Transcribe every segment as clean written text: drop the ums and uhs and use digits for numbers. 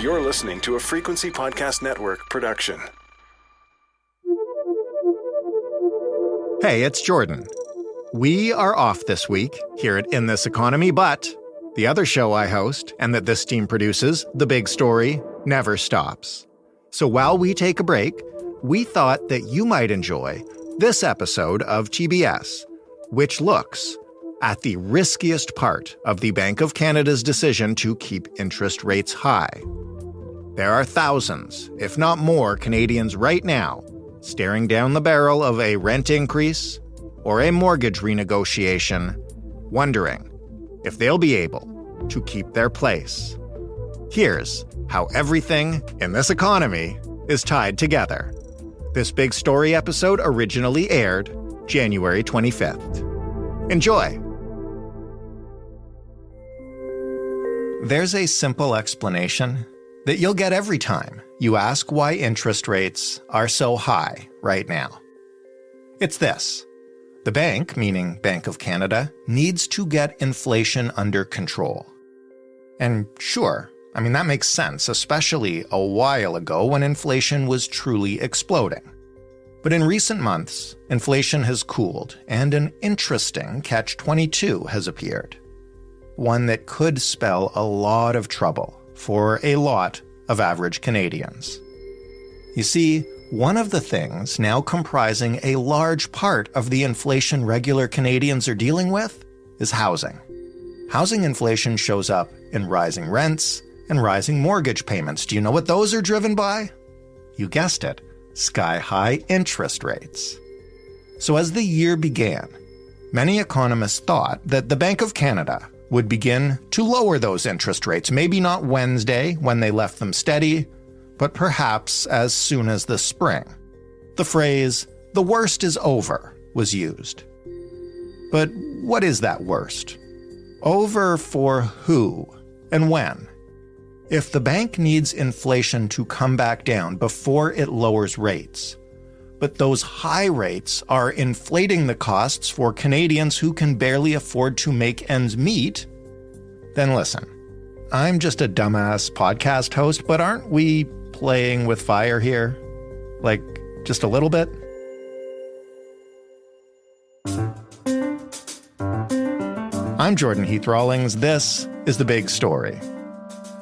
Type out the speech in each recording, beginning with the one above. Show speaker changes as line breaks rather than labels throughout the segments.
You're listening to a Frequency Podcast Network production.
Hey, it's Jordan. We are off this week here at In This Economy, but the other show I host and that this team produces, The Big Story, never stops. So while we take a break, we thought that you might enjoy this episode of TBS, which looks at the riskiest part of the Bank of Canada's decision to keep interest rates high. There are thousands, if not more, Canadians right now staring down the barrel of a rent increase or a mortgage renegotiation, wondering if they'll be able to keep their place. Here's how everything in this economy is tied together. This Big Story episode originally aired January 25th. Enjoy! There's a simple explanation that you'll get every time you ask why interest rates are so high right now. It's this. The bank, meaning Bank of Canada, needs to get inflation under control. And sure, that makes sense, especially a while ago when inflation was truly exploding. But in recent months, inflation has cooled, and an interesting catch-22 has appeared. One that could spell a lot of trouble for a lot of average Canadians. You see, one of the things now comprising a large part of the inflation regular Canadians are dealing with is housing. Housing inflation shows up in rising rents and rising mortgage payments. Do you know what those are driven by? You guessed it, sky-high interest rates. So as the year began, many economists thought that the Bank of Canada would begin to lower those interest rates, maybe not Wednesday when they left them steady, but perhaps as soon as the spring. The phrase, "the worst is over," was used. But what is that worst? Over for who and when? If the bank needs inflation to come back down before it lowers rates, but those high rates are inflating the costs for Canadians who can barely afford to make ends meet, then listen, I'm just a dumbass podcast host, but aren't we playing with fire here? Like, just a little bit? I'm Jordan Heath Rawlings. This is The Big Story.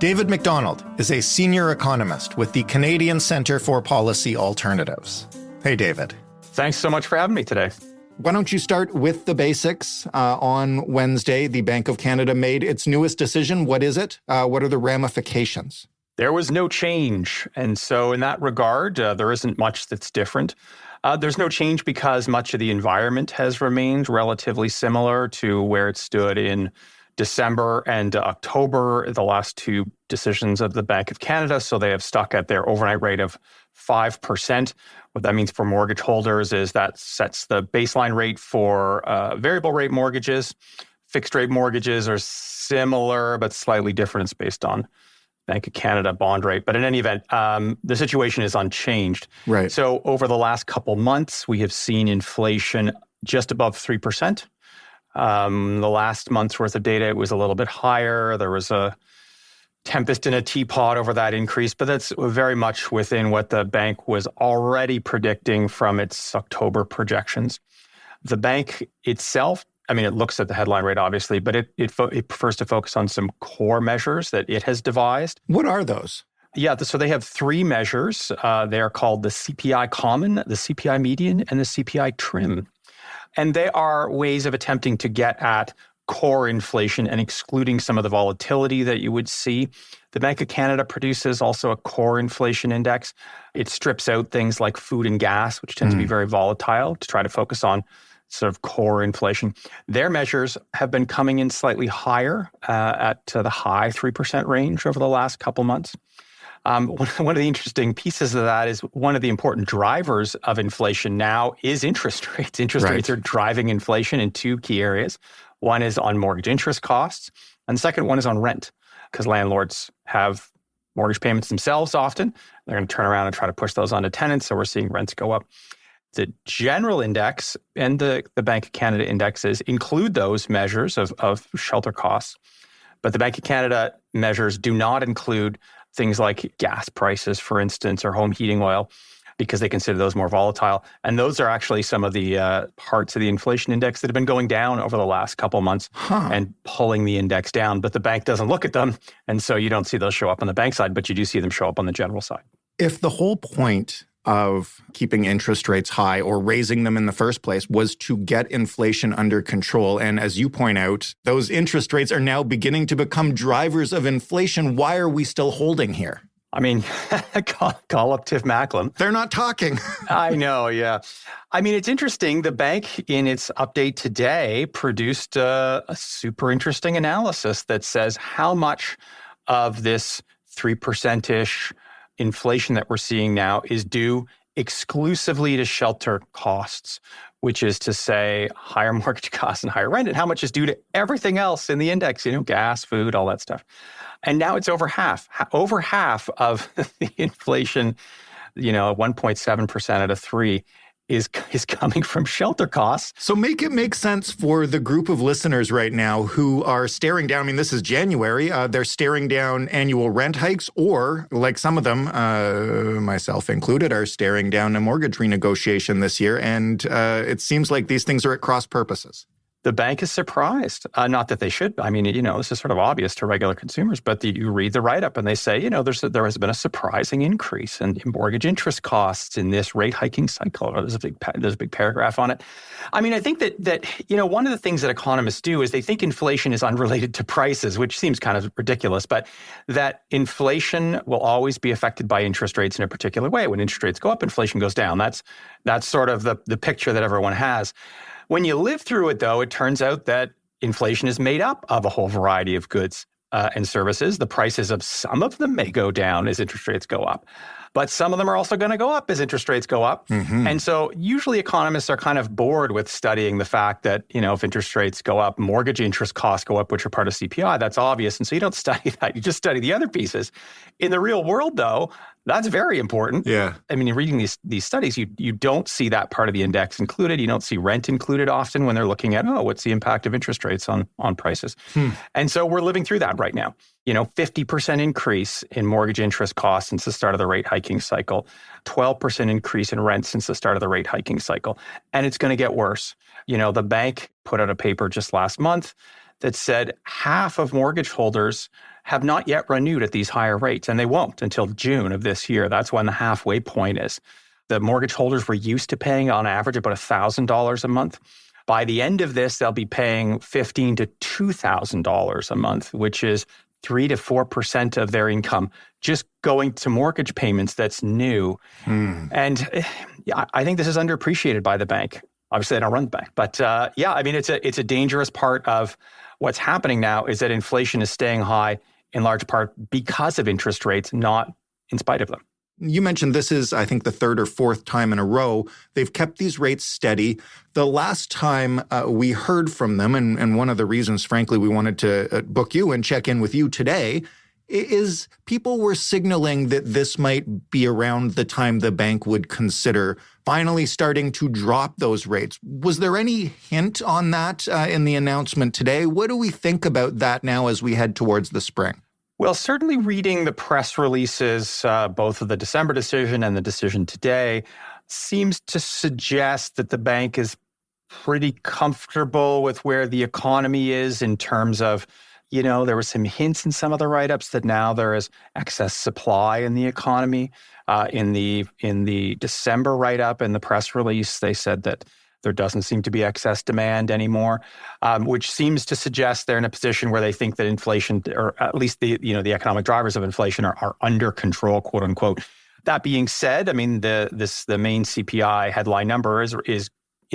David McDonald is a senior economist with the Canadian Centre for Policy Alternatives. Hey, David.
Thanks so much for having me today.
Why don't you start with the basics? On Wednesday, the Bank of Canada made its newest decision. What is it? What are the ramifications?
There was no change. And so in that regard, there isn't much that's different. There's no change because much of the environment has remained relatively similar to where it stood in December and October, the last two decisions of the Bank of Canada. So they have stuck at their overnight rate of 5%. What that means for mortgage holders is that sets the baseline rate for variable rate mortgages. Fixed rate mortgages are similar, but slightly different. It's based on Bank of Canada bond rate. But in any event, the situation is unchanged.
Right.
So over the last couple months, we have seen inflation just above 3%. The last month's worth of data, it was a little bit higher. There was a tempest in a teapot over that increase, but that's very much within what the bank was already predicting from its October projections. The bank itself, it looks at the headline rate, obviously, but it prefers to focus on some core measures that it has devised.
What are those?
Yeah, so they have three measures. They are called the CPI Common, the CPI Median, and the CPI Trim. And they are ways of attempting to get at core inflation and excluding some of the volatility that you would see. The Bank of Canada produces also a core inflation index. It strips out things like food and gas, which tend to be very volatile, to try to focus on sort of core inflation. Their measures have been coming in slightly higher at the high 3% range over the last couple months. One of the interesting pieces of that is one of the important drivers of inflation now is interest rates. Interest rates are driving inflation in two key areas. One is on mortgage interest costs, and the second one is on rent, because landlords have mortgage payments themselves often. They're going to turn around and try to push those onto tenants, so we're seeing rents go up. The general index and the Bank of Canada indexes include those measures of shelter costs. But the Bank of Canada measures do not include things like gas prices, for instance, or home heating oil, because they consider those more volatile. And those are actually some of the parts of the inflation index that have been going down over the last couple of months and pulling the index down. But the bank doesn't look at them. And so you don't see those show up on the bank side, but you do see them show up on the general side.
If the whole point of keeping interest rates high or raising them in the first place was to get inflation under control, and as you point out, those interest rates are now beginning to become drivers of inflation, why are we still holding here?
I mean, call up Tiff Macklem.
They're not talking.
I know, yeah. I mean, it's interesting. The bank, in its update today, produced a super interesting analysis that says how much of this 3%-ish inflation that we're seeing now is due exclusively to shelter costs, which is to say higher mortgage costs and higher rent, and how much is due to everything else in the index, gas, food, all that stuff. And now it's over half. Over half of the inflation, 1.7% out of 3 is coming from shelter costs.
So make it make sense for the group of listeners right now who are staring down, I mean, this is January, they're staring down annual rent hikes, or like some of them, myself included, are staring down a mortgage renegotiation this year. And it seems like these things are at cross purposes.
The bank is surprised. Not that they should. I mean, this is sort of obvious to regular consumers, but you read the write-up and they say, there has been a surprising increase in mortgage interest costs in this rate hiking cycle. There's a big paragraph on it. I mean, I think that one of the things that economists do is they think inflation is unrelated to prices, which seems kind of ridiculous, but that inflation will always be affected by interest rates in a particular way. When interest rates go up, inflation goes down. That's sort of the picture that everyone has. When you live through it, though, it turns out that inflation is made up of a whole variety of goods and services. The prices of some of them may go down as interest rates go up, but some of them are also going to go up as interest rates go up. Mm-hmm. And so usually economists are kind of bored with studying the fact that, if interest rates go up, mortgage interest costs go up, which are part of CPI. That's obvious. And so you don't study that. You just study the other pieces. In the real world, though, that's very important.
Yeah.
I mean, in reading these studies, you don't see that part of the index included. You don't see rent included often when they're looking at, what's the impact of interest rates on prices? And so we're living through that right now. 50% increase in mortgage interest costs since the start of the rate hiking cycle, 12% increase in rent since the start of the rate hiking cycle. And it's going to get worse. The bank put out a paper just last month that said half of mortgage holders have not yet renewed at these higher rates, and they won't until June of this year. That's when the halfway point is. The mortgage holders were used to paying on average about $1,000 a month. By the end of this, they'll be paying $1,500 to $2,000 a month, which is 3 to 4% of their income just going to mortgage payments. That's new. And I think this is underappreciated by the bank. Obviously, they don't run the bank. But I mean, it's a dangerous part of what's happening now is that inflation is staying high in large part because of interest rates, not in spite of them.
You mentioned this is, I think, the third or fourth time in a row they've kept these rates steady. The last time we heard from them, and one of the reasons, frankly, we wanted to book you and check in with you today, is people were signaling that this might be around the time the bank would consider finally starting to drop those rates. Was there any hint on that in the announcement today? What do we think about that now as we head towards the spring?
Well, certainly reading the press releases, both of the December decision and the decision today, seems to suggest that the bank is pretty comfortable with where the economy is in terms of, there were some hints in some of the write-ups that now there is excess supply in the economy. In the December write-up and the press release, they said that there doesn't seem to be excess demand anymore, which seems to suggest they're in a position where they think that inflation, or at least the economic drivers of inflation, are under control, quote unquote. That being said, I mean the main CPI headline number is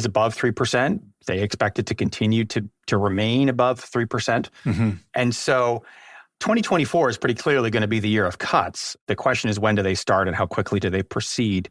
above 3%. They expect it to continue to remain above 3%. Mm-hmm. And so 2024 is pretty clearly going to be the year of cuts. The question is, when do they start and how quickly do they proceed?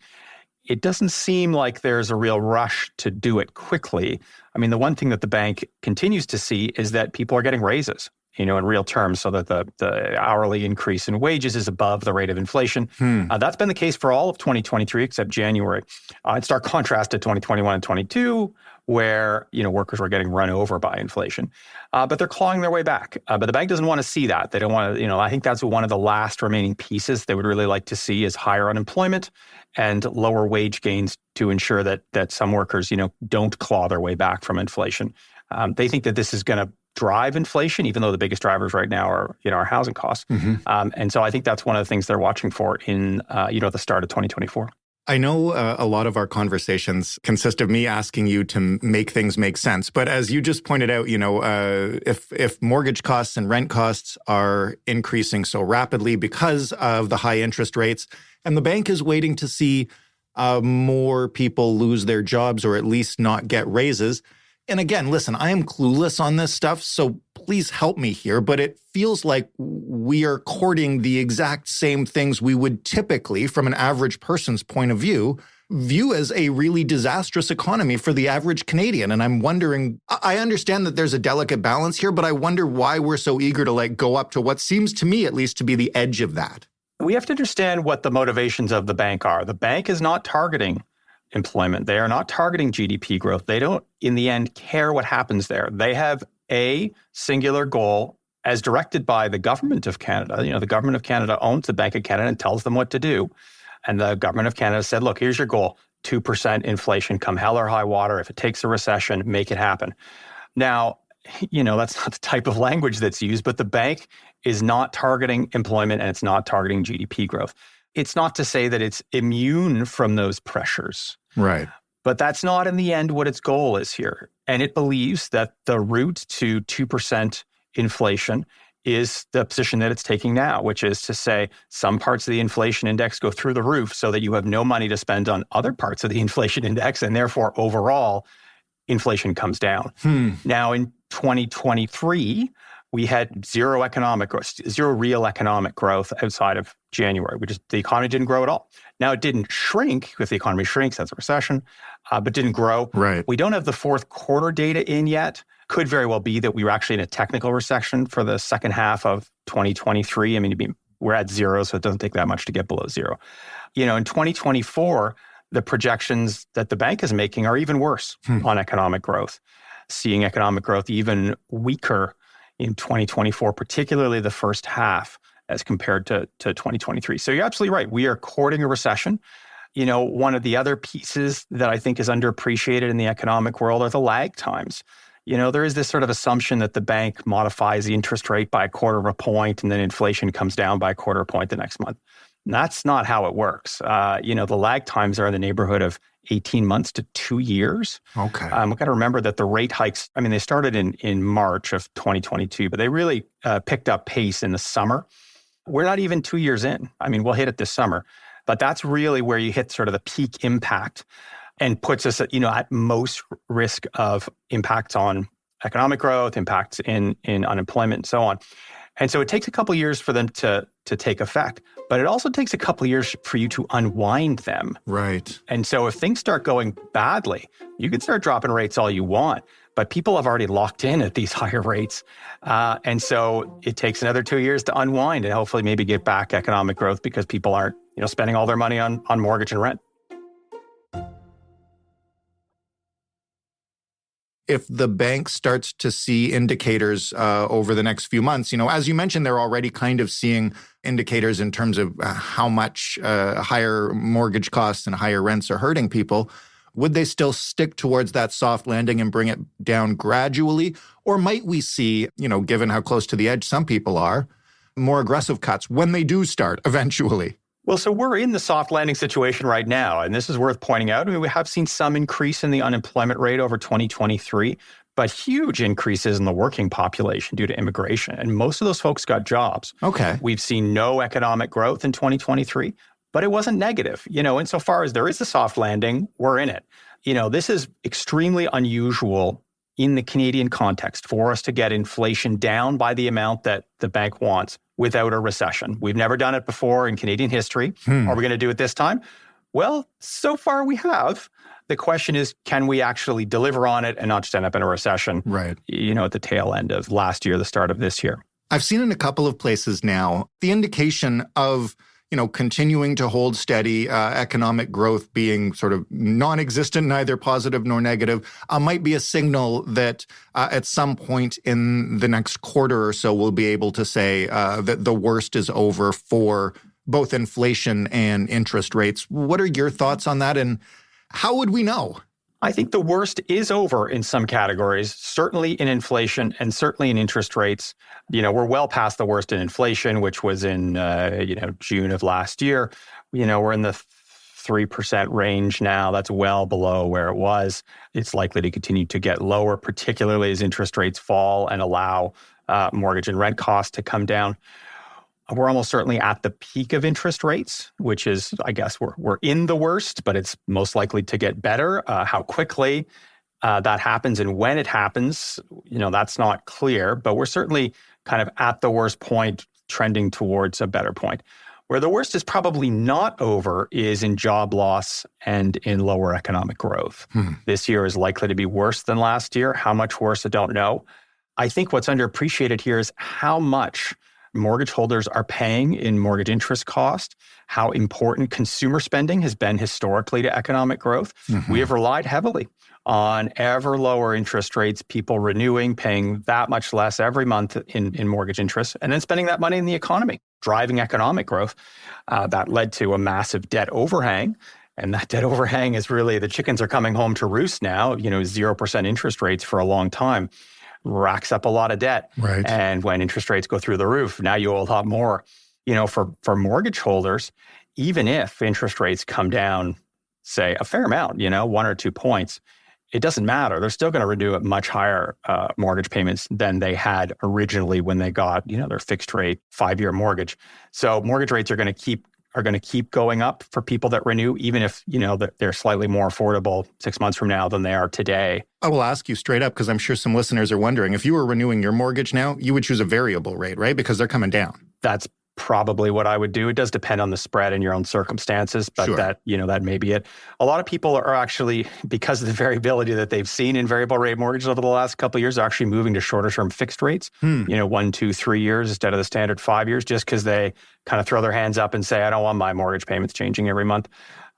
It doesn't seem like there's a real rush to do it quickly. I mean, the one thing that the bank continues to see is that people are getting raises, in real terms, so that the hourly increase in wages is above the rate of inflation. That's been the case for all of 2023 except January. In stark contrast to 2021 and 22, where, workers were getting run over by inflation. But they're clawing their way back. But the bank doesn't want to see that. They don't want to, I think that's one of the last remaining pieces they would really like to see is higher unemployment and lower wage gains to ensure that some workers, don't claw their way back from inflation. They think that this is going to drive inflation, even though the biggest drivers right now are, our housing costs. And so I think that's one of the things they're watching for in, the start of 2024.
I know a lot of our conversations consist of me asking you to make things make sense. But as you just pointed out, if mortgage costs and rent costs are increasing so rapidly because of the high interest rates, and the bank is waiting to see more people lose their jobs or at least not get raises. And again, listen, I am clueless on this stuff, so please help me here. But it feels like we are courting the exact same things we would typically, from an average person's point of view as a really disastrous economy for the average Canadian. And I'm wondering, I understand that there's a delicate balance here, but I wonder why we're so eager to go up to what seems to me at least to be the edge of that.
We have to understand what the motivations of the bank are. The bank is not targeting employment. They are not targeting GDP growth. They don't, in the end, care what happens there. They have a singular goal as directed by the government of Canada. The government of Canada owns the Bank of Canada and tells them what to do. And the government of Canada said, look, here's your goal, 2% inflation, come hell or high water. If it takes a recession, make it happen. Now, that's not the type of language that's used, but the bank is not targeting employment and it's not targeting GDP growth. It's not to say that it's immune from those pressures.
Right.
But that's not in the end what its goal is here. And it believes that the route to 2% inflation is the position that it's taking now, which is to say some parts of the inflation index go through the roof so that you have no money to spend on other parts of the inflation index, and therefore overall inflation comes down. Now in 2023, we had zero real economic growth outside of January. The economy didn't grow at all. Now, it didn't shrink. If the economy shrinks, that's a recession, but didn't grow.
Right.
We don't have the fourth quarter data in yet. Could very well be that we were actually in a technical recession for the second half of 2023. We're at zero, so it doesn't take that much to get below zero. In 2024, the projections that the bank is making are even worse on economic growth, seeing economic growth even weaker in 2024, particularly the first half as compared to 2023. So you're absolutely right. We are courting a recession. One of the other pieces that I think is underappreciated in the economic world are the lag times. There is this sort of assumption that the bank modifies the interest rate by 1/4 point and then inflation comes down by 1/4 point the next month. And that's not how it works. The lag times are in the neighborhood of 18 months to 2 years.
Okay.
We've got to remember that the rate hikes, they started in March of 2022, but they really picked up pace in the summer. We're not even 2 years in. We'll hit it this summer, but that's really where you hit sort of the peak impact and puts us at most risk of impacts on economic growth, impacts in unemployment and so on. And so it takes a couple of years for them to take effect, but it also takes a couple of years for you to unwind them.
Right.
And so if things start going badly, you can start dropping rates all you want, but people have already locked in at these higher rates. And so it takes another 2 years to unwind and hopefully maybe get back economic growth because people aren't, spending all their money on mortgage and rent.
If the bank starts to see indicators over the next few months, as you mentioned, they're already kind of seeing indicators in terms of how much higher mortgage costs and higher rents are hurting people. Would they still stick towards that soft landing and bring it down gradually? Or might we see, given how close to the edge some people are, more aggressive cuts when they do start eventually?
Well, so we're in the soft landing situation right now, and this is worth pointing out. We have seen some increase in the unemployment rate over 2023, but huge increases in the working population due to immigration. And most of those folks got jobs.
Okay.
We've seen no economic growth in 2023, but it wasn't negative. Insofar as there is a soft landing, we're in it. This is extremely unusual in the Canadian context for us to get inflation down by the amount that the bank wants without a recession. We've never done it before in Canadian history. Are we going to do it this time? Well, so far we have. The question is, can we actually deliver on it and not just end up in a recession,
right?
At the tail end of last year, the start of this year.
I've seen in a couple of places now the indication of, continuing to hold steady, economic growth being sort of non-existent, neither positive nor negative, might be a signal that at some point in the next quarter or so, we'll be able to say that the worst is over for both inflation and interest rates. What are your thoughts on that, and how would we know?
I think the worst is over in some categories, certainly in inflation and certainly in interest rates. We're well past the worst in inflation, which was in, June of last year. We're in the 3% range now. That's well below where it was. It's likely to continue to get lower, particularly as interest rates fall and allow mortgage and rent costs to come down. We're almost certainly at the peak of interest rates, which is, I guess, we're in the worst, but it's most likely to get better. How quickly that happens and when it happens, that's not clear, but we're certainly kind of at the worst point, trending towards a better point. Where the worst is probably not over is in job loss and in lower economic growth. This year is likely to be worse than last year. How much worse, I don't know. I think what's underappreciated here is how much mortgage holders are paying in mortgage interest cost, how important consumer spending has been historically to economic growth. We have relied heavily on ever lower interest rates, people renewing, paying that much less every month in mortgage interest, and then spending that money in the economy, driving economic growth. That led to a massive debt overhang. And that debt overhang is really, the chickens are coming home to roost now, 0% interest rates for a long time. Racks up a lot of debt.
Right.
And when interest rates go through the roof, now you owe a lot more. For mortgage holders, even if interest rates come down, say, a fair amount, 1 or 2 points, it doesn't matter. They're still going to renew at much higher mortgage payments than they had originally when they got, their fixed rate 5-year mortgage. So mortgage rates are going to keep going up for people that renew, even if, they're slightly more affordable 6 months from now than they are today.
I will ask you straight up, because I'm sure some listeners are wondering, if you were renewing your mortgage now, you would choose a variable rate, right? Because they're coming down.
That's probably what I would do. It does depend on the spread and your own circumstances, but
Sure.
that may be it. A lot of people are actually, because of the variability that they've seen in variable rate mortgages over the last couple of years, are actually moving to shorter term fixed rates, 1, 2, 3 years instead of the standard 5 years, just because they kind of throw their hands up and say, I don't want my mortgage payments changing every month.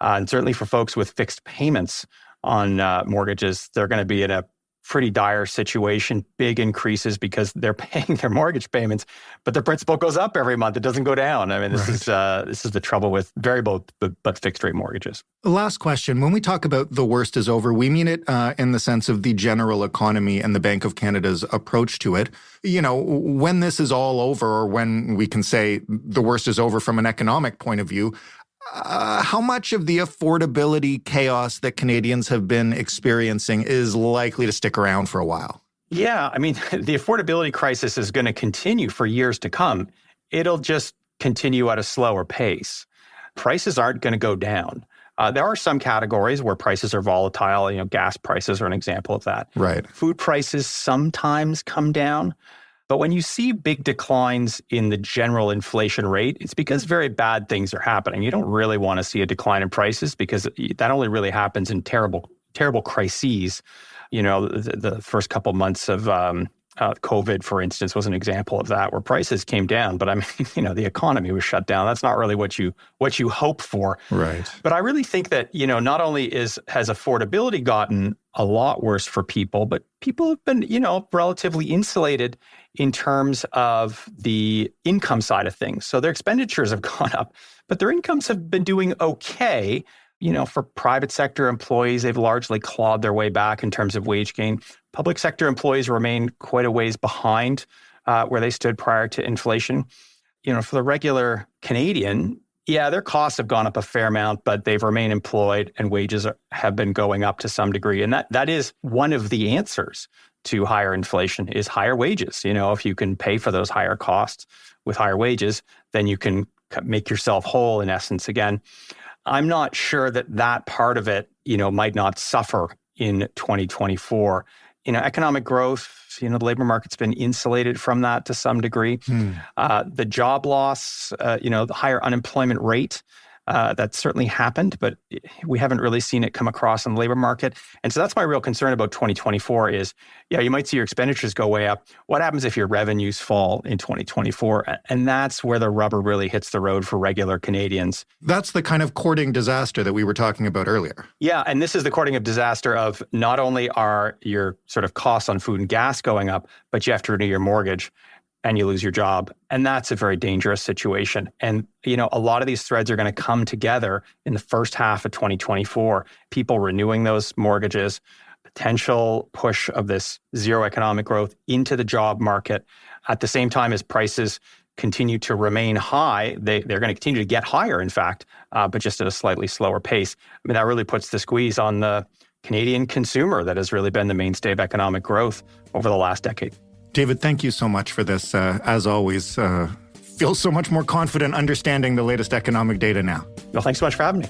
And certainly for folks with fixed payments on mortgages, they're going to be in a pretty dire situation, big increases because they're paying their mortgage payments, but the principal goes up every month. It doesn't go down. I mean, this is the trouble with variable but fixed rate mortgages.
Last question. When we talk about the worst is over, we mean it in the sense of the general economy and the Bank of Canada's approach to it. When this is all over, or when we can say the worst is over from an economic point of view, how much of the affordability chaos that Canadians have been experiencing is likely to stick around for a while?
Yeah, I mean, the affordability crisis is going to continue for years to come. It'll just continue at a slower pace. Prices aren't going to go down. There are some categories where prices are volatile. Gas prices are an example of that.
Right.
Food prices sometimes come down. But when you see big declines in the general inflation rate, it's because very bad things are happening. You don't really want to see a decline in prices because that only really happens in terrible crises. The first couple months of COVID, for instance, was an example of that, where prices came down. But I mean, the economy was shut down. That's not really what you hope for.
Right.
But I really think that, not only has affordability gotten a lot worse for people, but people have been, relatively insulated in terms of the income side of things. So their expenditures have gone up, but their incomes have been doing okay. For private sector employees, they've largely clawed their way back in terms of wage gain. Public sector employees remain quite a ways behind where they stood prior to inflation. For the regular Canadian, yeah, their costs have gone up a fair amount, but they've remained employed and wages have been going up to some degree. And that is one of the answers to higher inflation is higher wages. If you can pay for those higher costs with higher wages, then you can make yourself whole in essence again. I'm not sure that part of it, might not suffer in 2024. Economic growth, the labor market's been insulated from that to some degree. The job loss, the higher unemployment rate, That certainly happened, but we haven't really seen it come across in the labor market. And so that's my real concern about 2024 is, you might see your expenditures go way up. What happens if your revenues fall in 2024? And that's where the rubber really hits the road for regular Canadians.
That's the kind of courting disaster that we were talking about earlier.
Yeah, and this is the courting of disaster of not only are your sort of costs on food and gas going up, but you have to renew your mortgage and you lose your job. And that's a very dangerous situation. And, a lot of these threads are going to come together in the first half of 2024. People renewing those mortgages, potential push of this zero economic growth into the job market. At the same time as prices continue to remain high, they're going to continue to get higher, in fact, but just at a slightly slower pace. I mean, that really puts the squeeze on the Canadian consumer that has really been the mainstay of economic growth over the last decade.
David, thank you so much for this. As always, feel so much more confident understanding the latest economic data now.
Well, thanks so much for having me.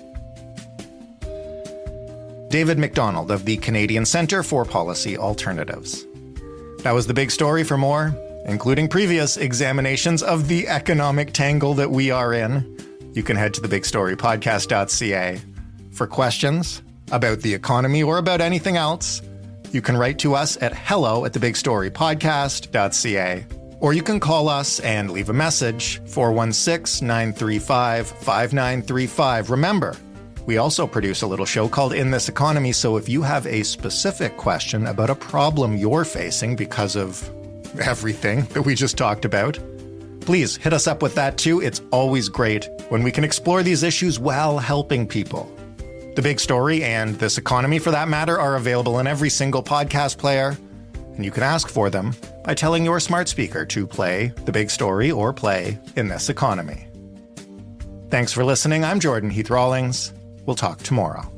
David McDonald of the Canadian Centre for Policy Alternatives. That was the big story. For more, including previous examinations of the economic tangle that we are in, you can head to thebigstorypodcast.ca. For questions about the economy or about anything else, you can write to us at hello@thebigstorypodcast.ca, or you can call us and leave a message, 416-935-5935. Remember, we also produce a little show called In This Economy, so if you have a specific question about a problem you're facing because of everything that we just talked about, please hit us up with that too. It's always great when we can explore these issues while helping people. The Big Story and This Economy, for that matter, are available in every single podcast player, and you can ask for them by telling your smart speaker to play The Big Story or play In This Economy. Thanks for listening. I'm Jordan Heath Rawlings. We'll talk tomorrow.